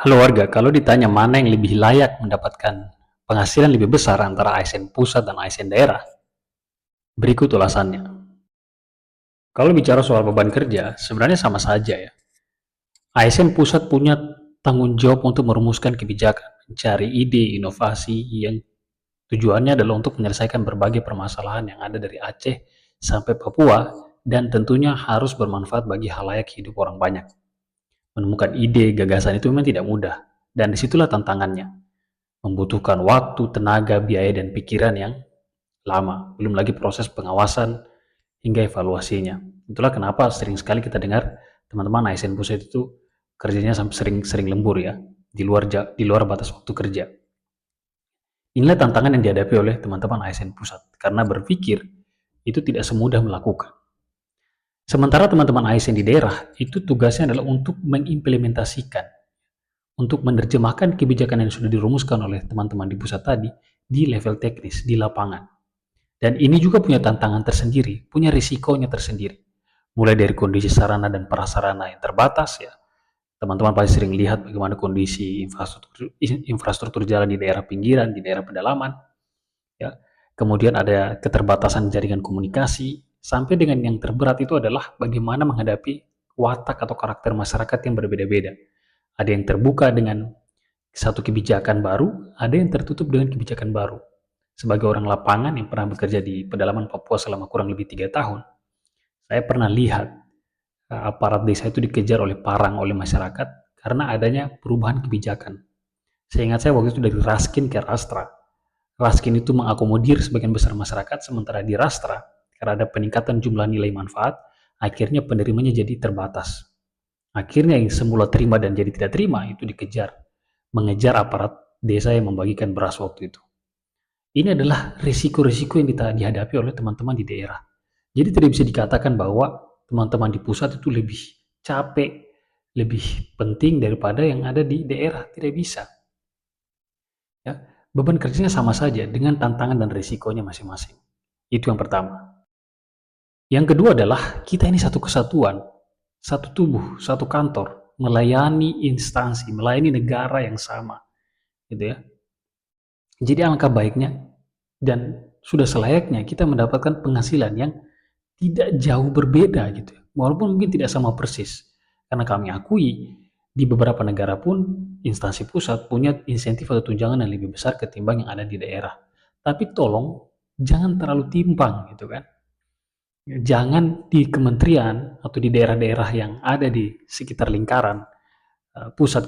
Halo warga, kalau ditanya mana yang lebih layak mendapatkan penghasilan lebih besar antara ASN pusat dan ASN daerah, berikut ulasannya. Kalau bicara soal beban kerja, sebenarnya sama saja ya. ASN pusat punya tanggung jawab untuk merumuskan kebijakan, mencari ide, inovasi yang tujuannya adalah untuk menyelesaikan berbagai permasalahan yang ada dari Aceh sampai Papua dan tentunya harus bermanfaat bagi halayak hidup orang banyak. Menemukan ide, gagasan itu memang tidak mudah, dan disitulah tantangannya. Membutuhkan waktu, tenaga, biaya, dan pikiran yang lama. Belum lagi proses pengawasan hingga evaluasinya. Itulah kenapa sering sekali kita dengar teman-teman ASN pusat itu kerjanya sampai sering lembur ya, di luar batas waktu kerja. Inilah tantangan yang dihadapi oleh teman-teman ASN pusat, karena berpikir itu tidak semudah melakukan. Sementara teman-teman ASN di daerah, itu tugasnya adalah untuk mengimplementasikan, untuk menerjemahkan kebijakan yang sudah dirumuskan oleh teman-teman di pusat tadi di level teknis, di lapangan. Dan ini juga punya tantangan tersendiri, punya risikonya tersendiri. Mulai dari kondisi sarana dan prasarana yang terbatas ya. Teman-teman pasti sering lihat bagaimana kondisi infrastruktur jalan di daerah pinggiran, di daerah pedalaman, ya. Kemudian ada keterbatasan jaringan komunikasi, sampai dengan yang terberat itu adalah bagaimana menghadapi watak atau karakter masyarakat yang berbeda-beda. Ada yang terbuka dengan satu kebijakan baru, ada yang tertutup dengan kebijakan baru. Sebagai orang lapangan yang pernah bekerja di pedalaman Papua selama kurang lebih 3 tahun, saya pernah lihat aparat desa itu dikejar oleh parang oleh masyarakat karena adanya perubahan kebijakan. Saya ingat saya waktu itu dari Raskin ke Rastra. Raskin itu mengakomodir sebagian besar masyarakat, sementara di Rastra, karena ada peningkatan jumlah nilai manfaat, akhirnya penerimanya jadi terbatas. Akhirnya yang semula terima dan jadi tidak terima itu dikejar, mengejar aparat desa yang membagikan beras waktu itu. Ini adalah risiko-risiko yang dihadapi oleh teman-teman di daerah. Jadi tidak bisa dikatakan bahwa teman-teman di pusat itu lebih capek, lebih penting daripada yang ada di daerah. Tidak bisa. Ya. Beban kerjanya sama saja dengan tantangan dan risikonya masing-masing. Itu yang pertama. Yang kedua adalah kita ini satu kesatuan, satu tubuh, satu kantor, melayani instansi, melayani negara yang sama, gitu ya. Jadi alangkah baiknya dan sudah selayaknya kita mendapatkan penghasilan yang tidak jauh berbeda gitu. Walaupun mungkin tidak sama persis. Karena kami akui di beberapa negara pun instansi pusat punya insentif atau tunjangan yang lebih besar ketimbang yang ada di daerah. Tapi tolong jangan terlalu timpang gitu kan. Jangan di kementerian atau di daerah-daerah yang ada di sekitar lingkaran pusat